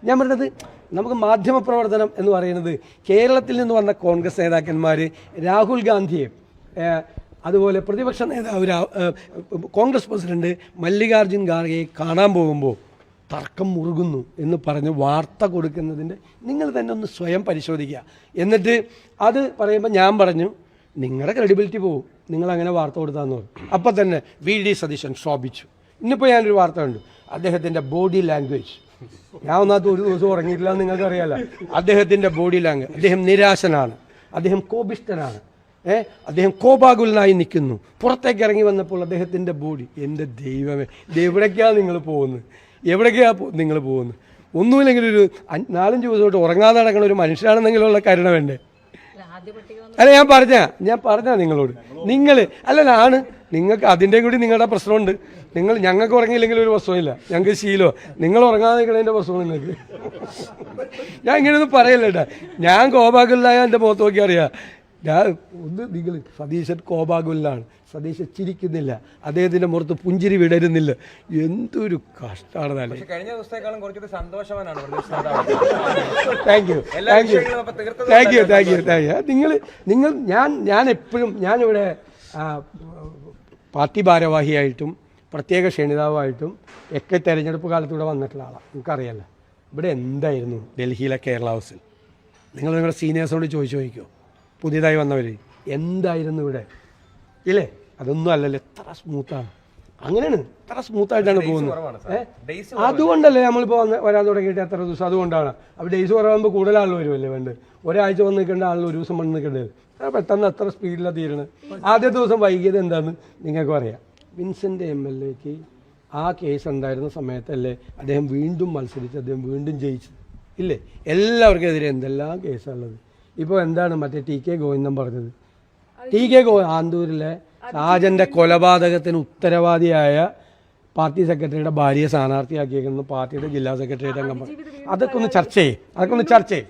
ഞാൻ പറഞ്ഞത് നമുക്ക് മാധ്യമപ്രവർത്തനം എന്ന് പറയുന്നത് കേരളത്തിൽ നിന്ന് വന്ന കോൺഗ്രസ് നേതാക്കന്മാർ രാഹുൽ ഗാന്ധിയെ അതുപോലെ പ്രതിപക്ഷ നേതാവ് കോൺഗ്രസ് പ്രസിഡന്റ് മല്ലികാർജ്ജുൻ ഖാർഗെയെ കാണാൻ പോകുമ്പോൾ തർക്കം മുറുകുന്നു എന്ന് പറഞ്ഞ് വാർത്ത കൊടുക്കുന്നതിൻ്റെ നിങ്ങൾ തന്നെ ഒന്ന് സ്വയം പരിശോധിക്കുക. എന്നിട്ട് അത് പറയുമ്പോൾ ഞാൻ പറഞ്ഞു നിങ്ങളുടെ ക്രെഡിബിലിറ്റി പോകും നിങ്ങളങ്ങനെ വാർത്ത കൊടുത്താന്ന് പറഞ്ഞു. അപ്പം തന്നെ VD സതീശൻ ശോഭിച്ചു. ഇന്നിപ്പോൾ ഞാനൊരു വാർത്ത കണ്ടു, അദ്ദേഹത്തിൻ്റെ ബോഡി ലാംഗ്വേജ്, ഞാൻ ഒന്നാമത്തെ ഒരു ദിവസം ഉറങ്ങിയിട്ടില്ല എന്ന് നിങ്ങൾക്കറിയാലോ. അദ്ദേഹത്തിൻ്റെ ബോഡി ലാംഗ്വേജ്, അദ്ദേഹം നിരാശനാണ്, അദ്ദേഹം കോപിഷ്ഠനാണ്, അദ്ദേഹം കോപാകുലനായി നിൽക്കുന്നു. പുറത്തേക്ക് ഇറങ്ങി വന്നപ്പോൾ അദ്ദേഹത്തിൻ്റെ ബോഡി, എൻ്റെ ദൈവമേ, ഇത് എവിടേക്കാണ് നിങ്ങൾ പോകുന്നത്, എവിടേക്കാണ് നിങ്ങൾ പോകുന്നത്? ഒന്നുമില്ലെങ്കിൽ ഒരു 4-5 ദിവസമായിട്ട് ഉറങ്ങാതെ നടക്കുന്ന ഒരു മനുഷ്യനാണെന്നെങ്കിലുള്ള കരുണ വേണ്ടേ? അല്ല ഞാൻ പറഞ്ഞ നിങ്ങളോട്, നിങ്ങൾ ആണ് നിങ്ങൾക്ക് അതിൻ്റെയും കൂടി നിങ്ങളുടെ പ്രശ്നമുണ്ട്. ഞങ്ങൾക്ക് ഉറങ്ങിയില്ലെങ്കിൽ ഒരു പ്രശ്നമില്ല, ഞങ്ങൾക്ക് ശീലമോ. നിങ്ങൾ ഉറങ്ങാതെ നിൽക്കണതിൻ്റെ പ്രശ്നമാണ് നിങ്ങൾക്ക്. ഞാൻ ഇങ്ങനെയൊന്നും പറയല്ലേട്ടാ, ഞാൻ കോപാകുലായ എൻ്റെ മുഖത്ത് നോക്കി അറിയാം. നിങ്ങൾ സതീശൻ കോപാകുലാണ്, സതീശൻ ചിരിക്കുന്നില്ല, അദ്ദേഹത്തിന്റെ മുഖത്ത് പുഞ്ചിരി വിടരുന്നില്ല. എന്തൊരു കഷ്ടമാണ്. കഴിഞ്ഞ ദിവസത്തെക്കാളും കുറച്ചുകൂടി സന്തോഷവാനാണ്. ഞാൻ എപ്പോഴും ഞാനിവിടെ പാർട്ടി ഭാരവാഹിയായിട്ടും പ്രത്യേക ക്ഷണിതാവായിട്ടും ഒക്കെ തെരഞ്ഞെടുപ്പ് കാലത്തൂടെ വന്നിട്ടുള്ള ആളാണ്. നിങ്ങൾക്കറിയാമല്ലോ ഇവിടെ എന്തായിരുന്നു ഡൽഹിയിലെ കേരള ഹൗസിൽ. നിങ്ങളുടെ സീനിയേഴ്സിനോട് ചോദിക്കുമോ, പുതിയതായി വന്നവർ എന്തായിരുന്നു ഇവിടെ ഇല്ലേ? അതൊന്നും അല്ലല്ലോ, എത്ര സ്മൂത്താണ്. അങ്ങനെയാണ്, എത്ര സ്മൂത്തായിട്ടാണ് പോകുന്നത്. അതുകൊണ്ടല്ലേ നമ്മളിപ്പോൾ വരാൻ തുടങ്ങിയിട്ട് എത്ര ദിവസം, അതുകൊണ്ടാണ്. അപ്പോൾ ഡേയ്സ് കുറവാകുമ്പോൾ കൂടുതൽ ആൾ വരുമല്ലേ വേണ്ട. ഒരാഴ്ച വന്ന് നിൽക്കേണ്ട ആളിൽ ഒരു ദിവസം വന്ന് നിൽക്കേണ്ടത്. പെട്ടെന്ന് എത്ര സ്പീഡിലാണ് തീരുന്നത്. ആദ്യ ദിവസം വൈകിയത് എന്താണെന്ന് നിങ്ങൾക്കും അറിയാം. വിൻസെൻ്റ് MLAക്ക് ആ കേസ് ഉണ്ടായിരുന്ന സമയത്തല്ലേ അദ്ദേഹം വീണ്ടും മത്സരിച്ച് അദ്ദേഹം വീണ്ടും ജയിച്ചു ഇല്ലേ? എല്ലാവർക്കും എതിരെ എന്തെല്ലാം കേസാണുള്ളത്. ഇപ്പോൾ എന്താണ് മറ്റേ TK ഗോവിന്ദൻ പറഞ്ഞത്? TK ആന്തൂരിലെ ഷാജൻ്റെ കൊലപാതകത്തിന് ഉത്തരവാദിയായ പാർട്ടി സെക്രട്ടറിയുടെ ഭാര്യയെ സ്ഥാനാർത്ഥിയാക്കിയേക്കുന്നത് പാർട്ടിയുടെ ജില്ലാ സെക്രട്ടേറിയറ്റ് അംഗം. അതൊക്കെ ഒന്ന് ചർച്ച ചെയ്യും.